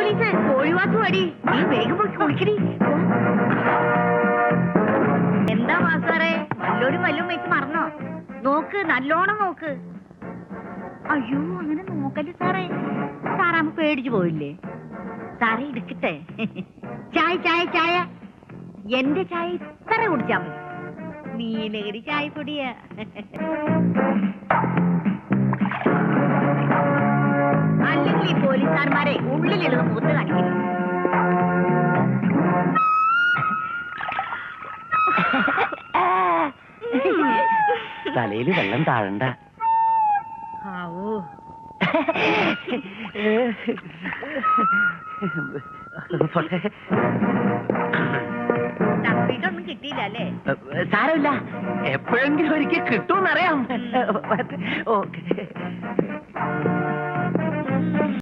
Police കോഴിവാസു അടി, നീ വേഗം പോയി കുളിക്കടി. എന്താ മാസാറേ, വല്ലോരും വല്ലതും വെച്ച് മറന്നോ? നോക്ക്, നല്ലോണം നോക്ക്. അയ്യോ, അങ്ങനെ നോക്കല്ലേ സാറേ, സാറാമ്മ പേടിച്ചു പോയില്ലേ? സാറേ എടുക്കട്ടെ. ചായ ചായ ചായ, എന്റെ ചായ ഇത്ര കുടിച്ചാ മതി. നീലഗിരി ചായപ്പൊടിയാ. അല്ലെങ്കിൽ ഈ പോലീസുകാരന്മാരെ ഉള്ളിലിടുന്ന മുഖത്ത് കാണിക്കില്ല. തലയിൽ വെള്ളം താഴണ്ട. തപ്പിട്ടൊന്നും കിട്ടിയില്ല അല്ലേ? സാരമില്ല, എപ്പോഴെങ്കിലും ഒരിക്കൽ കിട്ടുമെന്നറിയാം. ഓക്കെ.